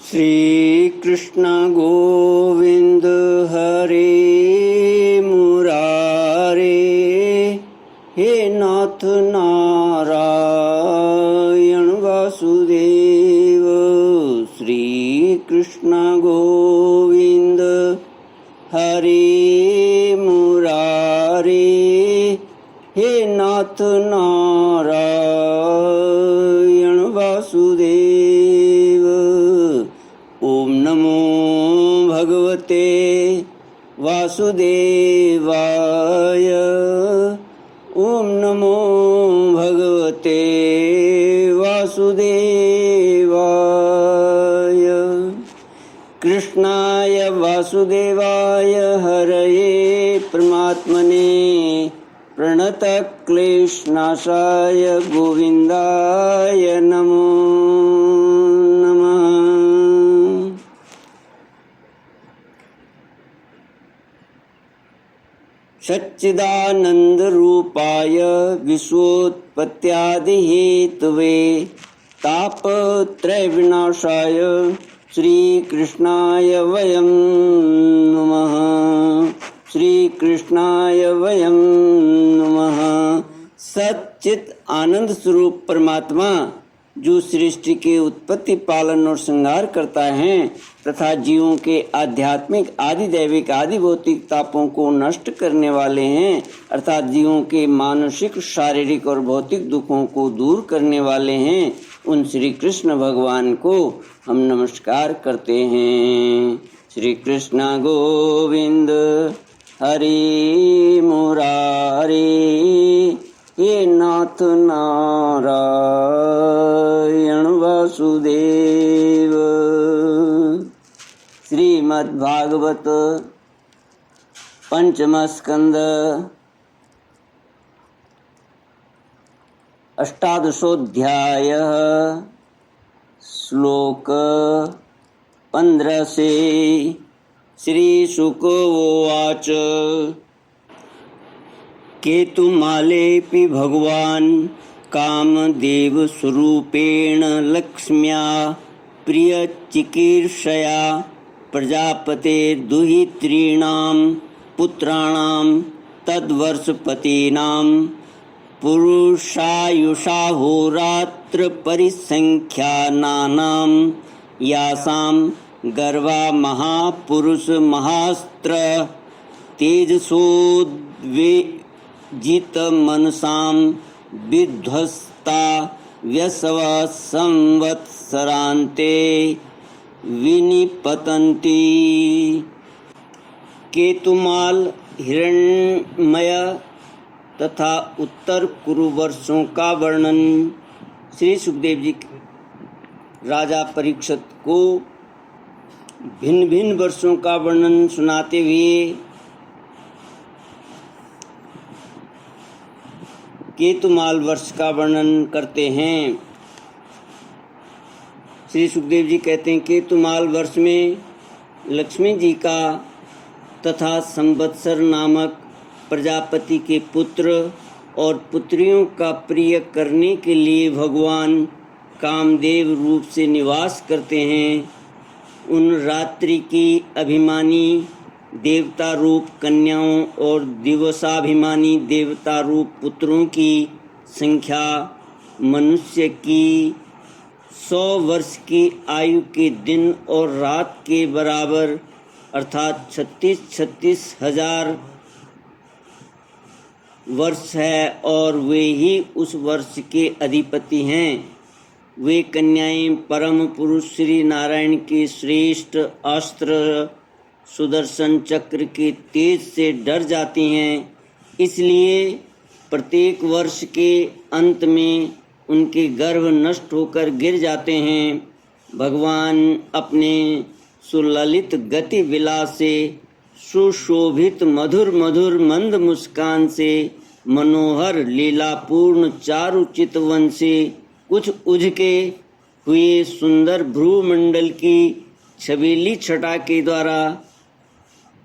श्री कृष्ण गोविंद हरे मुरारे, हे नाथ नारायण वासुदेव। श्री कृष्ण गोविंद हरे मुरारे, हे नाथ नारायण वासुदेव। ओम नमो भगवते वासुदेवाय। ओम नमो भगवते वासुदेवाय। कृष्णाय वासुदेवाय हरये परमात्मने प्रणतक्लेशनाशाय गोविन्दाय नमो नमः। सच्चिदानन्दरूपाय विश्वोत्पत्त्यादिहेतवे तापत्रयविनाशाय श्रीकृष्णाय वयं नमः। श्रीकृष्णाय वयं नमः। सच्चित आनंद स्वरूप परमात्मा जो सृष्टि के उत्पत्ति, पालन और श्रृंगार करता है तथा जीवों के आध्यात्मिक, आदि दैविक, आदि भौतिक तापों को नष्ट करने वाले हैं, अर्थात जीवों के मानसिक, शारीरिक और भौतिक दुखों को दूर करने वाले हैं, उन श्री कृष्ण भगवान को हम नमस्कार करते हैं। श्री कृष्ण गोविंद हरि मुरारी, हे नाथ नारायण वासुदेव। श्रीमद्भागवत पंचम स्कंद अष्टादशोऽध्याय श्लोक 15 से। श्री शुक उवाच केतुमालेऽपि भगवान् कामदेवस्वरूपेण लक्ष्म्या प्रियचिकीर्षया प्रजापतेर्दुहितॄणां पुत्राणां तद्वर्षपतीनां पुरुषायुषाहोरात्रपरिसंख्यानानां यासां गर्वा महापुरुष महास्त्र तेजसोद्वेजितमनसां विध्वस्ता व्यसवः संवत्सरान्ते विनिपतन्ति। केतुमाल, हिरण्मय तथा उत्तर कुरु वर्षों का वर्णन श्री सुखदेव जी राजा परीक्षित को भिन्न भिन्न वर्षों का वर्णन सुनाते हुए केतुमाल वर्ष का वर्णन करते हैं। श्री सुखदेव जी कहते हैं केतुमाल वर्ष में लक्ष्मी जी का तथा संवत्सर नामक प्रजापति के पुत्र और पुत्रियों का प्रिय करने के लिए भगवान कामदेव रूप से निवास करते हैं। उन रात्रि की अभिमानी देवता रूप कन्याओं और दिवसाभिमानी देवता रूप पुत्रों की संख्या मनुष्य की 100 वर्ष की आयु के दिन और रात के बराबर, अर्थात 36 हजार वर्ष है, और वे ही उस वर्ष के अधिपति हैं। वे कन्याएं परम पुरुष श्री नारायण के श्रेष्ठ अस्त्र सुदर्शन चक्र के तेज से डर जाती हैं, इसलिए प्रत्येक वर्ष के अंत में उनके गर्भ नष्ट होकर गिर जाते हैं। भगवान अपने सुललित गति विलास से, सुशोभित मधुर मधुर मंद मुस्कान से, मनोहर लीलापूर्ण चारु चितवन से, कुछ उझके हुए सुंदर भ्रूमंडल की छबीली छटा के द्वारा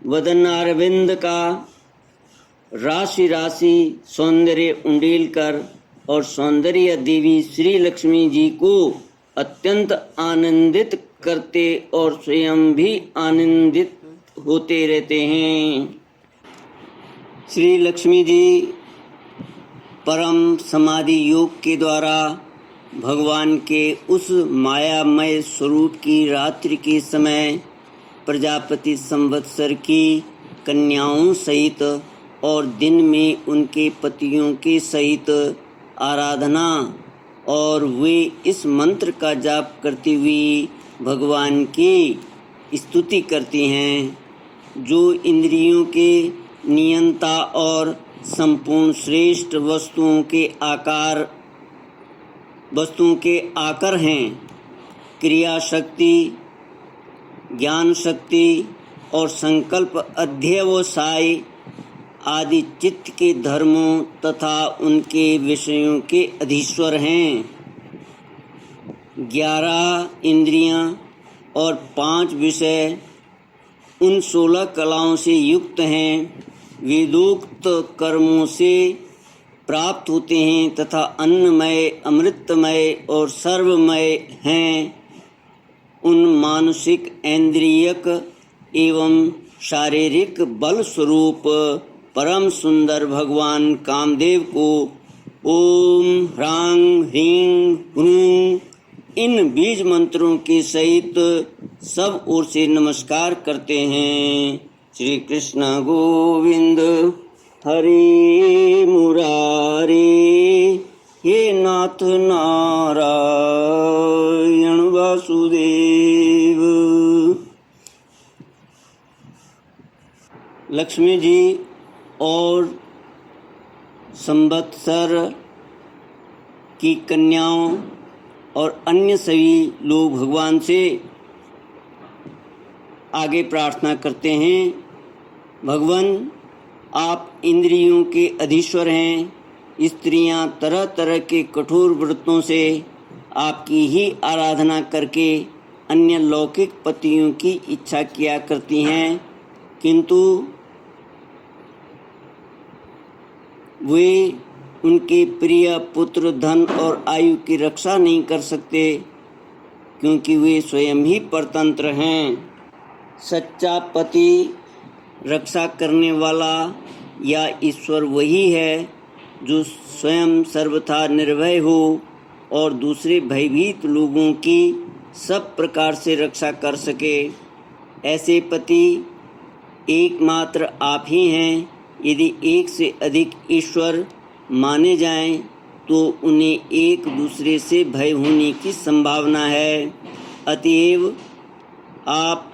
वदनारविंद का राशि राशि सौंदर्य उंडेल कर और सौंदर्य देवी श्री लक्ष्मी जी को अत्यंत आनंदित करते और स्वयं भी आनंदित होते रहते हैं। श्री लक्ष्मी जी परम समाधि योग के द्वारा भगवान के उस मायामय स्वरूप की रात्रि के समय प्रजापति संवत्सर की कन्याओं सहित और दिन में उनके पतियों के सहित आराधना और वे इस मंत्र का जाप करती हुई भगवान की स्तुति करती हैं, जो इंद्रियों के नियंता और संपूर्ण श्रेष्ठ वस्तुओं के आकर हैं। क्रिया शक्ति, ज्ञान शक्ति और संकल्प अध्यवसाय आदि चित्त के धर्मों तथा उनके विषयों के अधीश्वर हैं। 11 इंद्रियां और 5 विषय उन 16 कलाओं से युक्त हैं। वेदोक्त कर्मों से प्राप्त होते हैं तथा अन्नमय, अमृतमय और सर्वमय हैं। उन मानसिक, इंद्रियक एवं शारीरिक बल स्वरूप परम सुंदर भगवान कामदेव को ओम ह्रांग ह्रीं ह्रूं इन बीज मंत्रों के सहित सब ओर से नमस्कार करते हैं। श्री कृष्ण गोविंद हरे मुरारे, हे नाथ नारायण वासुदेव। लक्ष्मी जी और संवत्सर की कन्याओं और अन्य सभी लोग भगवान से आगे प्रार्थना करते हैं, भगवान आप इंद्रियों के अधीश्वर हैं। स्त्रियां तरह तरह के कठोर व्रतों से आपकी ही आराधना करके अन्य लौकिक पतियों की इच्छा किया करती हैं, किंतु वे उनके प्रिय पुत्र, धन और आयु की रक्षा नहीं कर सकते, क्योंकि वे स्वयं ही परतंत्र हैं। सच्चा पति, रक्षा करने वाला या ईश्वर वही है जो स्वयं सर्वथा निर्भय हो और दूसरे भयभीत लोगों की सब प्रकार से रक्षा कर सके। ऐसे पति एकमात्र आप ही हैं। यदि एक से अधिक ईश्वर माने जाएं तो उन्हें एक दूसरे से भय होने की संभावना है। अतएव आप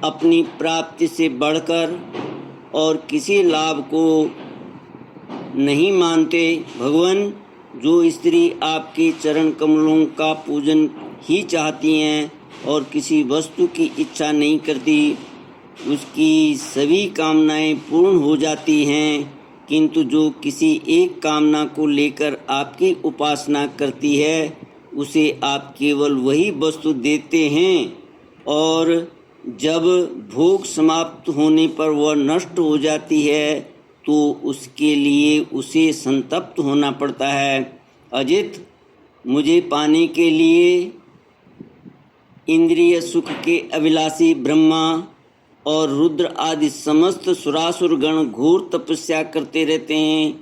अपनी प्राप्ति से बढ़कर और किसी लाभ को नहीं मानते। भगवान, जो स्त्री आपके चरण कमलों का पूजन ही चाहती हैं और किसी वस्तु की इच्छा नहीं करती, उसकी सभी कामनाएं पूर्ण हो जाती हैं, किंतु जो किसी एक कामना को लेकर आपकी उपासना करती है, उसे आप केवल वही वस्तु देते हैं और जब भोग समाप्त होने पर वह नष्ट हो जाती है तो उसके लिए उसे संतप्त होना पड़ता है। अजित, मुझे पाने के लिए इंद्रिय सुख के अभिलाषी ब्रह्मा और रुद्र आदि समस्त सुरासुर गण घोर तपस्या करते रहते हैं,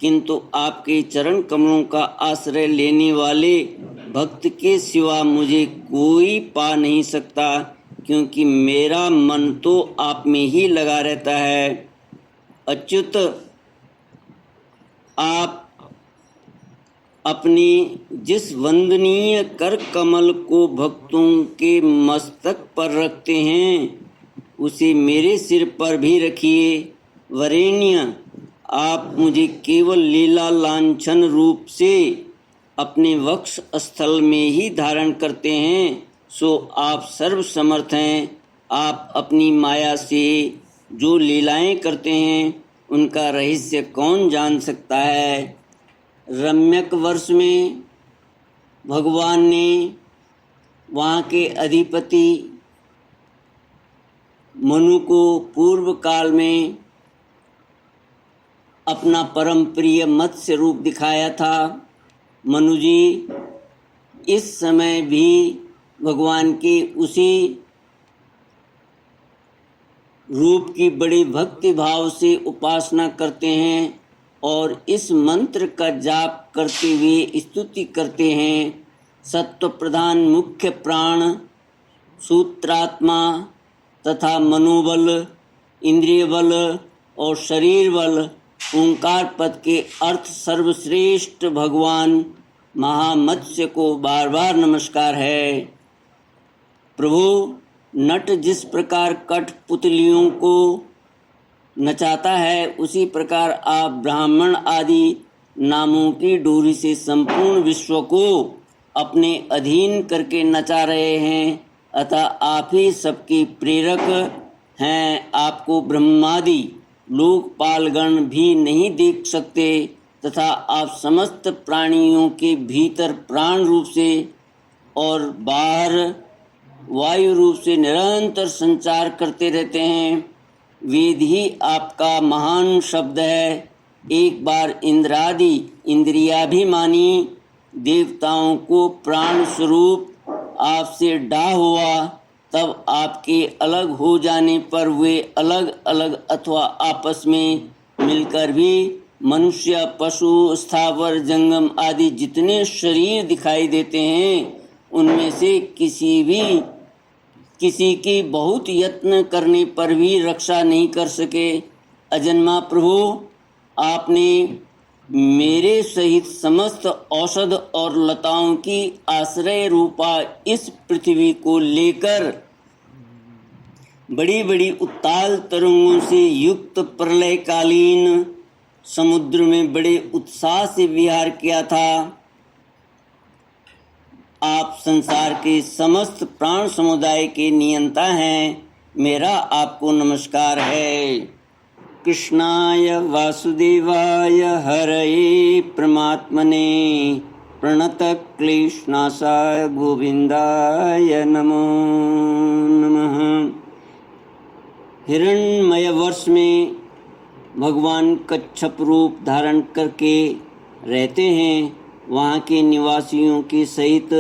किंतु आपके चरण कमलों का आश्रय लेने वाले भक्त के सिवा मुझे कोई पा नहीं सकता, क्योंकि मेरा मन तो आप में ही लगा रहता है। अच्युत, आप अपनी जिस वंदनीय कर कमल को भक्तों के मस्तक पर रखते हैं, उसे मेरे सिर पर भी रखिए। वरेण्य, आप मुझे केवल लीला लांछन रूप से अपने वक्ष स्थल में ही धारण करते हैं, सो आप सर्व समर्थ हैं। आप अपनी माया से जो लीलाएं करते हैं, उनका रहस्य कौन जान सकता है। रम्यक वर्ष में भगवान ने वहाँ के अधिपति मनु को पूर्व काल में अपना परम प्रिय मत्स्य रूप दिखाया था। मनु जी, इस समय भी भगवान की उसी रूप की बड़ी भक्ति भाव से उपासना करते हैं और इस मंत्र का जाप करते हुए स्तुति करते हैं। सत्व प्रधान मुख्य प्राण, सूत्रात्मा तथा मनोबल, इंद्रिय बल और शरीर बल, ओंकार पद के अर्थ सर्वश्रेष्ठ भगवान महामत्स्य को बार बार नमस्कार है। प्रभु, नट जिस प्रकार कठपुतलियों को नचाता है, उसी प्रकार आप ब्राह्मण आदि नामों की डोरी से संपूर्ण विश्व को अपने अधीन करके नचा रहे हैं। अतः आप ही सबके प्रेरक हैं। आपको ब्रह्मादि लोकपालगण भी नहीं देख सकते तथा आप समस्त प्राणियों के भीतर प्राण रूप से और बाहर वायु रूप से निरंतर संचार करते रहते हैं। वेद ही आपका महान शब्द है। एक बार इंद्रादि इंद्रियाभिमानी देवताओं को प्राण स्वरूप आपसे डाह हुआ, तब आपके अलग हो जाने पर वे अलग अलग अथवा आपस में मिलकर भी मनुष्य, पशु, स्थावर, जंगम आदि जितने शरीर दिखाई देते हैं, उनमें से किसी की बहुत यत्न करने पर भी रक्षा नहीं कर सके। अजन्मा प्रभु, आपने मेरे सहित समस्त औषध और लताओं की आश्रय रूपा इस पृथ्वी को लेकर बड़ी बड़ी उत्ताल तरंगों से युक्त प्रलयकालीन समुद्र में बड़े उत्साह से विहार किया था। आप संसार के समस्त प्राण समुदाय के नियंता हैं। मेरा आपको नमस्कार है। कृष्णाय वासुदेवाय हरये परमात्मने प्रणतक्लेशनाशाय गोविंदाय नमो नमः। हिरण्मय वर्ष में भगवान कच्छप रूप धारण करके रहते हैं। वहाँ के निवासियों के सहित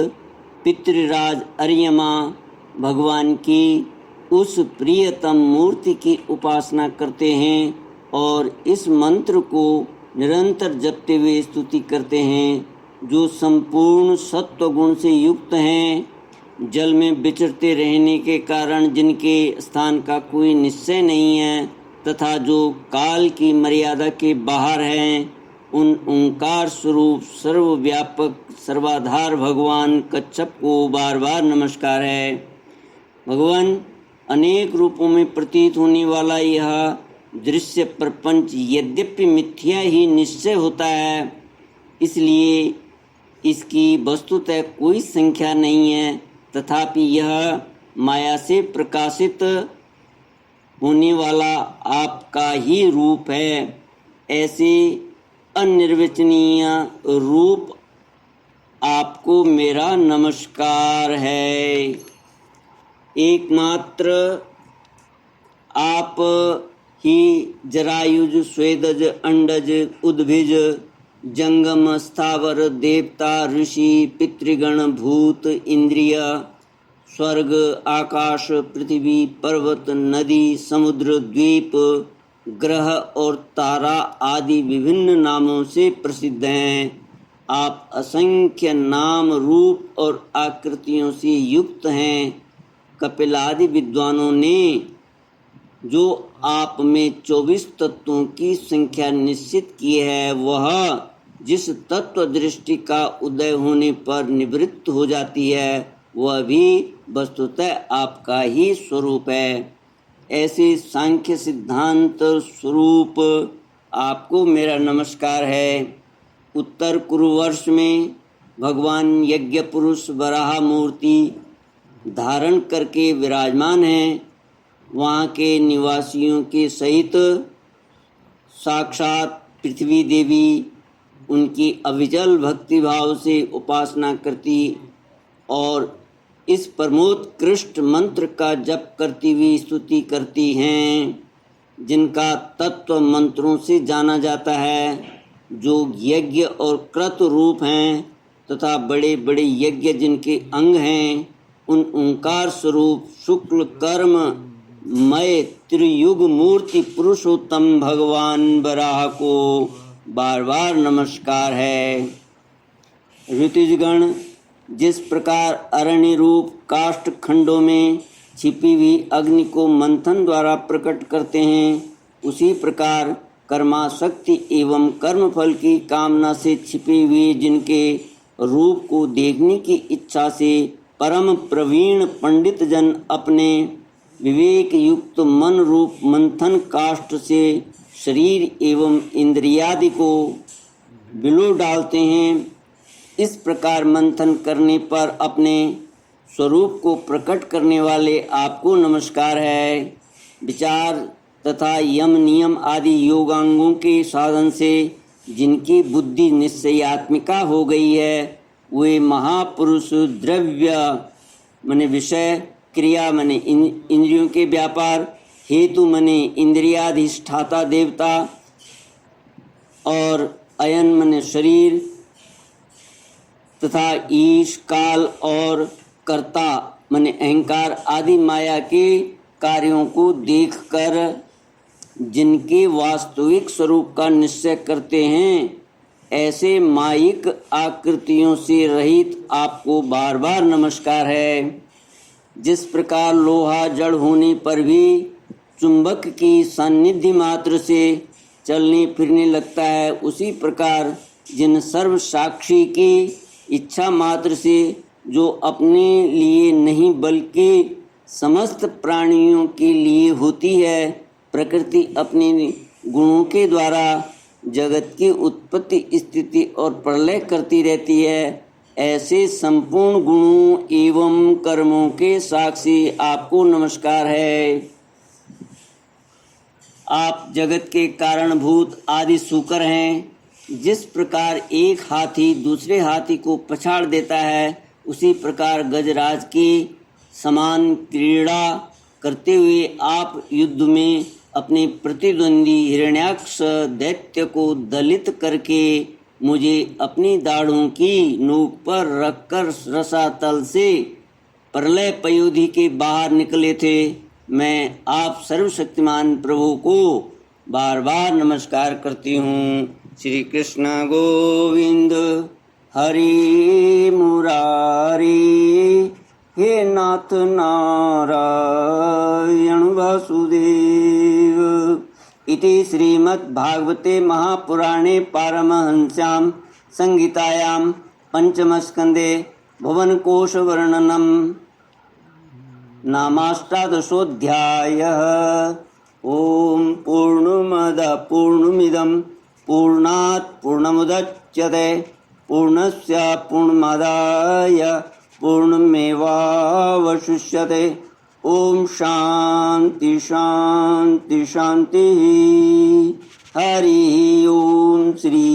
पितृराज अर्यमा भगवान की उस प्रियतम मूर्ति की उपासना करते हैं और इस मंत्र को निरंतर जपते हुए स्तुति करते हैं, जो संपूर्ण सत्व गुण से युक्त हैं, जल में विचरते रहने के कारण जिनके स्थान का कोई निश्चय नहीं है तथा जो काल की मर्यादा के बाहर हैं, उन ओंकार स्वरूप सर्वव्यापक सर्वाधार भगवान कच्छप को बार बार नमस्कार है। भगवान, अनेक रूपों में प्रतीत होने वाला यह दृश्य प्रपंच यद्यपि मिथ्या ही निश्चय होता है, इसलिए इसकी वस्तुतः कोई संख्या नहीं है, तथापि यह माया से प्रकाशित होने वाला आपका ही रूप है। ऐसे अनिर्वचनीय रूप आपको मेरा नमस्कार है। एकमात्र आप ही जरायुज, स्वेदज, अंडज, उद्भिज, जंगम, स्थावर, देवता, ऋषि, पितृगण, भूत, इंद्रिय, स्वर्ग, आकाश, पृथ्वी, पर्वत, नदी, समुद्र, द्वीप, ग्रह और तारा आदि विभिन्न नामों से प्रसिद्ध हैं। आप असंख्य नाम, रूप और आकृतियों से युक्त हैं। कपिलादि विद्वानों ने जो आप में 24 तत्वों की संख्या निश्चित की है, वह जिस तत्व दृष्टि का उदय होने पर निवृत्त हो जाती है, वह भी वस्तुतः आपका ही स्वरूप है। ऐसे सांख्य सिद्धांत स्वरूप आपको मेरा नमस्कार है। उत्तर कुरुवर्ष में भगवान यज्ञ पुरुष वराह मूर्ति धारण करके विराजमान हैं। वहाँ के निवासियों के सहित साक्षात पृथ्वी देवी उनकी अविचल भक्तिभाव से उपासना करती और इस प्रमोदकृष्ट मंत्र का जप करती हुई स्तुति करती हैं, जिनका तत्व मंत्रों से जाना जाता है, जो यज्ञ और क्रतु रूप हैं तथा बड़े बड़े यज्ञ जिनके अंग हैं, उन ओंकार स्वरूप शुक्ल कर्म मय त्रियुग मूर्ति पुरुषोत्तम भगवान बराह को बार बार नमस्कार है। ऋतुजगण, जिस प्रकार अरण्य रूप काष्ठ खंडों में छिपी हुई अग्नि को मंथन द्वारा प्रकट करते हैं, उसी प्रकार कर्माशक्ति एवं कर्मफल की कामना से छिपे हुए जिनके रूप को देखने की इच्छा से परम प्रवीण पंडित जन अपने विवेक युक्त मन रूप मंथन काष्ठ से शरीर एवं इंद्रियादि को बिलो डालते हैं, इस प्रकार मंथन करने पर अपने स्वरूप को प्रकट करने वाले आपको नमस्कार है। विचार तथा यम नियम आदि योगांगों के साधन से जिनकी बुद्धि निश्चयात्मिका हो गई है, वे महापुरुष द्रव्य मने विषय, क्रिया मने इंद्रियों के व्यापार, हेतु मने इंद्रियाधिष्ठाता देवता, और अयन मने शरीर तथा ईश काल और कर्ता मने अहंकार आदि माया के कार्यों को देखकर जिनके वास्तविक स्वरूप का निश्चय करते हैं, ऐसे मायिक आकृतियों से रहित आपको बार बार नमस्कार है। जिस प्रकार लोहा जड़ होने पर भी चुंबक की सान्निध्य मात्र से चलने फिरने लगता है, उसी प्रकार जिन सर्व साक्षी की इच्छा मात्र से, जो अपने लिए नहीं बल्कि समस्त प्राणियों के लिए होती है, प्रकृति अपने गुणों के द्वारा जगत की उत्पत्ति स्थिति और प्रलय करती रहती है, ऐसे संपूर्ण गुणों एवं कर्मों के साक्षी आपको नमस्कार है। आप जगत के कारणभूत आदि सूकर हैं। जिस प्रकार एक हाथी दूसरे हाथी को पछाड़ देता है, उसी प्रकार गजराज की समान क्रीड़ा करते हुए आप युद्ध में अपने प्रतिद्वंदी हिरण्याक्ष दैत्य को दलित करके मुझे अपनी दाढ़ों की नोक पर रखकर रसातल से प्रलय पयोधि के बाहर निकले थे। मैं आप सर्वशक्तिमान प्रभु को बार बार नमस्कार करती हूँ। श्री कृष्ण गोविंद हरि मुरारी, हे नाथ नारायण वासुदेव। इति श्रीमद्भागवते महापुराणे पारमहंस्यां संहितायां पंचमस्कन्धे भुवनकोशवर्णनं नामाष्टादशोऽध्यायः। ॐ पूर्णमदः पूर्णमिदं पूर्णात् पूर्णमुदच्यते पूर्णस्य पूर्णमादाय पूर्णमेवावशिष्यते। ओम शांति शांति शांति। हरि ओम। श्री